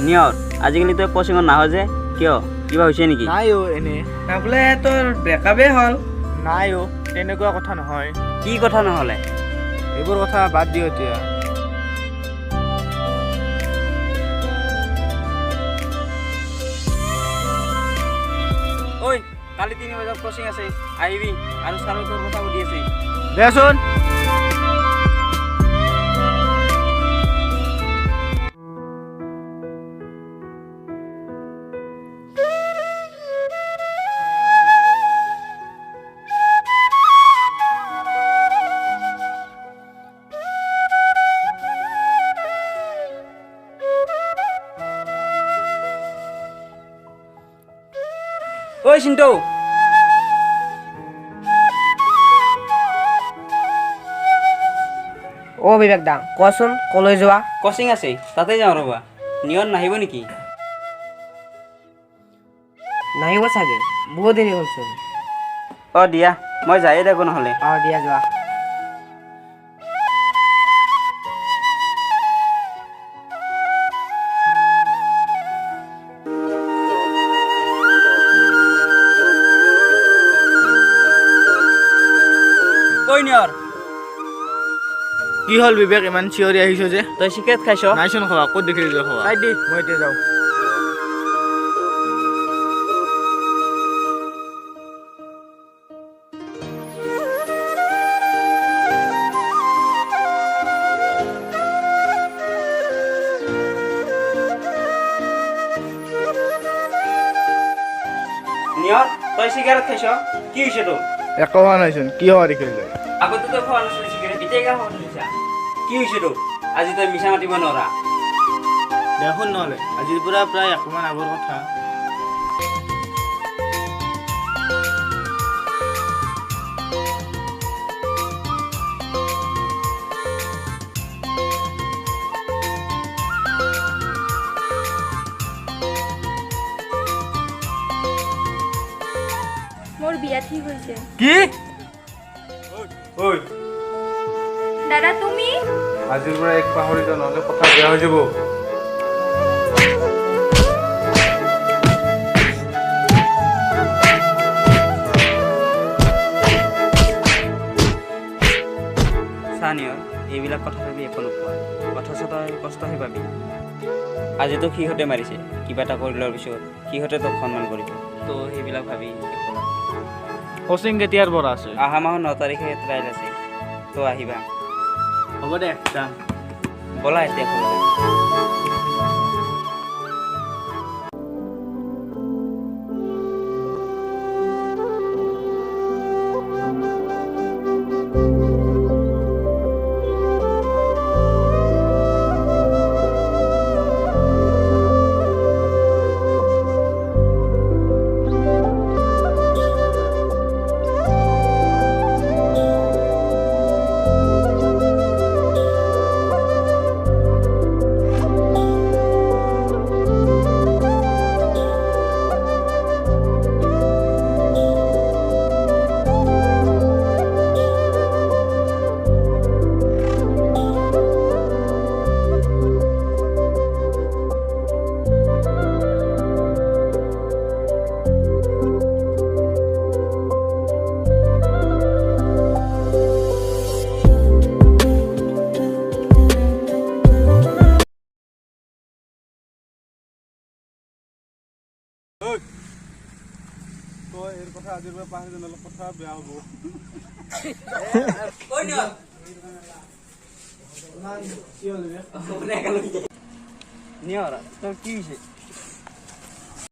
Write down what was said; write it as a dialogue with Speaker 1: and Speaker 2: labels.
Speaker 1: নিয়ৰ আজিকালি তই কোচিঙত নাহ যে কিয় কিবা হৈছে নেকি?
Speaker 2: নাই অ' এনে
Speaker 3: বোলে তোৰ ব্ৰেকআপেই হ'ল।
Speaker 2: নাই অ' তেনেকুৱা কথা নহয়।
Speaker 1: কি কথা নহ'লে?
Speaker 2: এইবোৰ কথা বাদ দিওঁ এতিয়া।
Speaker 1: ঐ কালি 3 বজাত কোচিং আছে আহিবি আৰু ছাৰে তোৰ কথা সুধি আছে।
Speaker 2: দেচোন
Speaker 1: ঐ চিন্তু
Speaker 3: অ' বিবেক দা কচোন কলৈ যোৱা?
Speaker 1: কোচিং আছে তাতে যাওঁ ৰ'বা। নিয়ৰ নাহিব নেকি?
Speaker 3: নাহিব চাগে, বহুত দেৰি হ'লচোন।
Speaker 1: অঁ দিয়া মই যায়ে থাকোঁ নহ'লে।
Speaker 3: অঁ দিয়া যোৱা।
Speaker 1: ঐ নিয়ৰ
Speaker 2: কি হ'ল বিবেক ইমান চিঞৰি আহিছ যে?
Speaker 1: তই চিগাৰেট খাইছ?
Speaker 2: নাইচোন খোৱা, ক'ত দেখিলি তই খোৱা? চাই দি মই এতিয়া যাওঁ।
Speaker 1: নিয়ৰ তই চিগাৰেট খাইছ? কি হৈছে তোৰ?
Speaker 2: একো হোৱা নাইচোন, কি হোৱা দেখিলি তই?
Speaker 1: আগতে তই খোৱা নাছিলি চিগাৰেট এতিয়া খোৱা নাছিলা? কি হৈছে তোৰ? আজি তই মিছা মাতিব নোৱাৰা।
Speaker 2: দেখোন নহ'লে আজিৰ পৰা প্ৰায় একমাহ আগৰ কথা।
Speaker 4: মোৰ বিয়া ঠিক হৈছে।
Speaker 2: কি? ঐ
Speaker 4: দাদা তুমি?
Speaker 2: আজিৰ পৰা এক পাহৰি যোৱা নহ'লে কথা বেয়া হৈ যাব।
Speaker 1: চা নিয়ৰ এইবিলাক কথা ভাবি একো নোপোৱা, অথচ তই কষ্টহে পাবি। আজিতো সিহঁতে মাৰিছে, কিবা এটা কৰি লোৱাৰ পিছত সিহঁতে তোক সন্মান কৰিব। তো সেইবিলাক ভাবি একো লাভ নাই।
Speaker 2: কোচিং কেতিয়াৰ পৰা আছে?
Speaker 1: অহা মাহৰ 9 তাৰিখে ট্ৰাইল আছে, তো আহিবা।
Speaker 2: হ'ব দে যাম।
Speaker 1: ব'লা এতিয়া ঘৰলৈ।
Speaker 2: তই এই কথা আজিৰ পৰা পাহৰি যোৱা নহ'লে কথা বেয়া হ'ব।
Speaker 1: নিয়ৰ তোৰ কি হৈছে?